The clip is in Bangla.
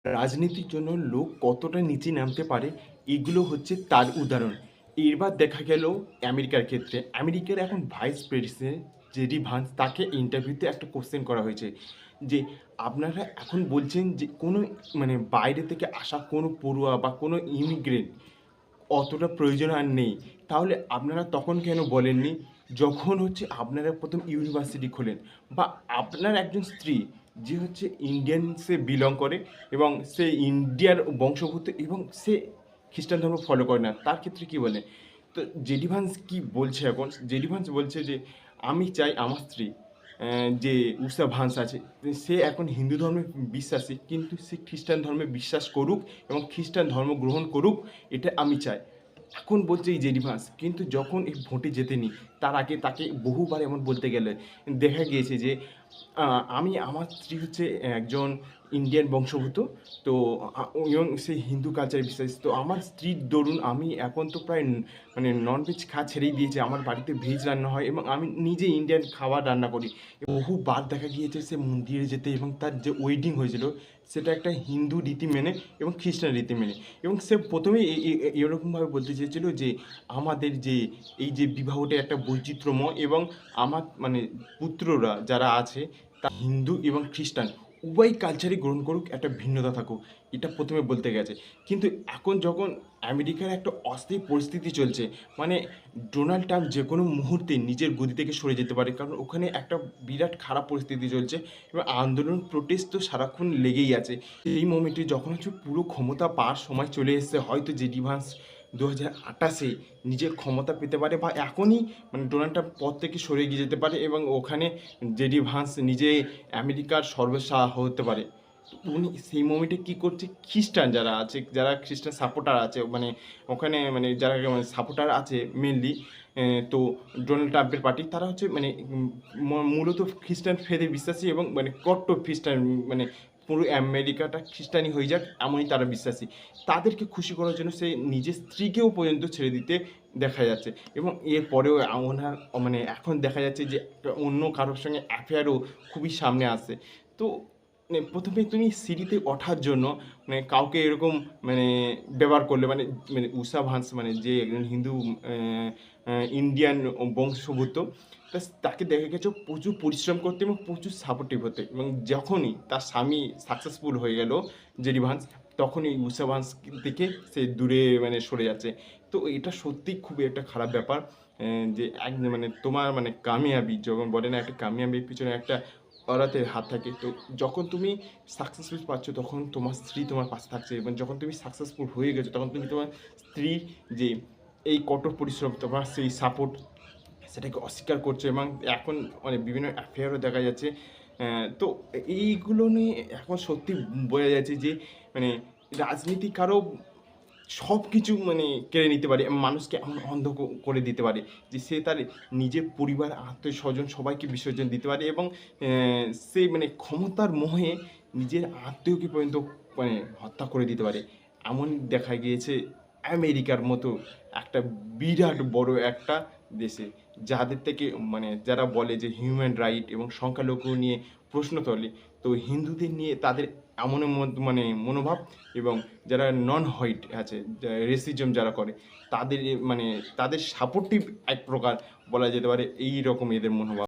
রাজনীতির জন্য লোক কতটা নিচে নামতে পারে এগুলো হচ্ছে তার উদাহরণ। এবার দেখা গেল আমেরিকার ক্ষেত্রে। আমেরিকার এখন ভাইস প্রেসিডেন্ট জেডি ভান্স তাকে ইন্টারভিউতে একটা কোশ্চেন করা হয়েছে যে, "আপনারা এখন বলছেন যে কোনো বাইরে থেকে আসা কোনো পড়ুয়া বা কোনো ইমিগ্রেন্ট অতটা প্রয়োজন আর নেই। তাহলে আপনারা তখন কেন বলেননি? যখন হচ্ছে আপনারা ১ম ইউনিভার্সিটি খোলেন বা আপনার একজন স্ত্রী যে হচ্ছে ইন্ডিয়ানসে বিলং করে এবং সে ইন্ডিয়ার বংশোদ্ভূত এবং সে খ্রিস্টান ধর্ম ফলো করে না। তার ক্ষেত্রে কি বলেন?" তো জেডি ভান্স কি বলছে এখন? জেডি ভান্স বলছে যে, "আমি চাই আমার স্ত্রী যে উষা ভান্স আছে, সে এখন হিন্দু ধর্মে বিশ্বাসী কিন্তু সে খ্রিস্টান ধর্মে বিশ্বাস করুক এবং খ্রিস্টান ধর্ম গ্রহণ করুক, এটা আমি চাই।" এখন বলছে এই জেডি ভান্স, কিন্তু যখন এই ভোটে জেতেনি তার আগে তাকে বহুবার এমন বলতে গেলে দেখা গিয়েছে যে আমার স্ত্রী হচ্ছে একজন ইন্ডিয়ান বংশোদ্ভূত। তো এবং সে হিন্দু কালচারে বিশ্বাসী। তো আমার স্ত্রীর দরুন আমি এখন তো প্রায় ননভেজ খাওয়া ছেড়েই দিয়েছি। আমার বাড়িতে ভেজ রান্না হয় এবং আমি নিজে ইন্ডিয়ান খাবার রান্না করি। বহুবার দেখা গিয়েছে সে মন্দিরে যেতে এবং তার যে ওয়েডিং হয়েছিল সেটা একটা হিন্দু রীতি মেনে এবং খ্রিস্টান রীতি মেনে, এবং সে ১ম এই এরকমভাবে বলতে চেয়েছিল যে আমাদের যে এই যে বিবাহটা একটা বৈচিত্র্যময় এবং আমার পুত্ররা যারা আছে তা হিন্দু এবং খ্রিস্টান উভয় কালচারই গ্রহণ করুক, একটা ভিন্নতা থাকুক। এটা ১ম এ বলতে গেছে। কিন্তু এখন যখন আমেরিকার একটা অস্থির পরিস্থিতি চলছে, মানে ডোনাল্ড ট্রাম্প যেকোনো মুহূর্তে নিজের গদি থেকে সরে যেতে পারে। কারণ ওখানে একটা বিরাট খারাপ পরিস্থিতি চলছে এবং আন্দোলন প্রোটেস্ট তো সারাক্ষণ লেগেই আছে। এই মোমেন্টে যখন হচ্ছে পুরো ক্ষমতা পাওয়ার সময় চলে এসেছে, হয়তো জেডি ভান্স ২০২৮ নিজের ক্ষমতা পেতে পারে বা এখনই ডোনাল্ড ট্রাম্প পদ থেকে সরে গিয়ে যেতে পারে এবং ওখানে জেডি ভান্স নিজে আমেরিকার সর্বেসর্বা হতে পারে। উনি সেই মোমেন্টে কী করছে, খ্রিস্টান যারা আছে, যারা খ্রিস্টান সাপোর্টার আছে ওখানে যারা সাপোর্টার আছে মেনলি, তো ডোনাল্ড ট্রাম্পের পার্টি তারা হচ্ছে মূলত খ্রিস্টান ফেদে বিশ্বাসী এবং কট্টর খ্রিস্টান, পুরো আমেরিকাটা খ্রিস্টানি হয়ে যাক এমনই তারা বিশ্বাসী। তাদেরকে খুশি করার জন্য সে নিজের স্ত্রীকেও পর্যন্ত ছেড়ে দিতে দেখা যাচ্ছে এবং এরপরেও ওনার এখন দেখা যাচ্ছে যে অন্য কারোর সঙ্গে অ্যাফেয়ারও খুবই সামনে আসে। তো ১ম এ তুমি সিঁড়িতে ওঠার জন্য কাউকে এরকম মানে ব্যবহার করলে উষা ভান্স যে একজন হিন্দু অ্যা অ্যা ইন্ডিয়ান বংশোদ্ভূত, তাকে দেখা গেছে প্রচুর পরিশ্রম করতে এবং প্রচুর সাপোর্টিভ হতে, এবং যখনই তার স্বামী সাকসেসফুল হয়ে গেল জেডি ভান্স, তখনই উষা ভান্স থেকে সে দূরে সরে যাচ্ছে। তো এটা সত্যিই খুবই একটা খারাপ ব্যাপার। যে তোমার কামিয়াবি যখন বলে না, একটা কামিয়াবির পিছনে একটা অরাতের হাত থাকে। তো যখন তুমি সাকসেসফুল পাচ্ছ তখন তোমার স্ত্রী তোমার পাশে থাকছে এবং যখন তুমি সাকসেসফুল হয়ে গেছো তখন তুমি তোমার স্ত্রীর যে এই কঠোর পরিশ্রম, তোমার সেই সাপোর্ট, সেটাকে অস্বীকার করছো এবং এখন বিভিন্ন অ্যাফেয়ারও দেখা যাচ্ছে। তো এইগুলো নিয়ে এখন সত্যি বোঝা যাচ্ছে যে মানে রাজনীতি কারো সব কিছু কেড়ে নিতে পারে, মানুষকে এমন অন্ধ করে দিতে পারে যে সে তার নিজের পরিবার, আত্মীয়স্বজন সবাইকে বিসর্জন দিতে পারে এবং সে ক্ষমতার মোহে নিজের আত্মীয়কে পর্যন্ত হত্যা করে দিতে পারে। এমন দেখা গিয়েছে আমেরিকার মতো একটা বিরাট বড় একটা দেশে, যাদের থেকে যারা বলে যে হিউম্যান রাইট এবং সংখ্যালঘু নিয়ে প্রশ্ন তোলে, তো হিন্দুদের নিয়ে তাদের এমন মনোভাব, এবং যারা নন হোয়াইট আছে, রেসিজম যারা করে তাদের তাদের সাপোর্টিভ এক প্রকার বলা যেতে পারে, এই রকম এদের মনোভাব।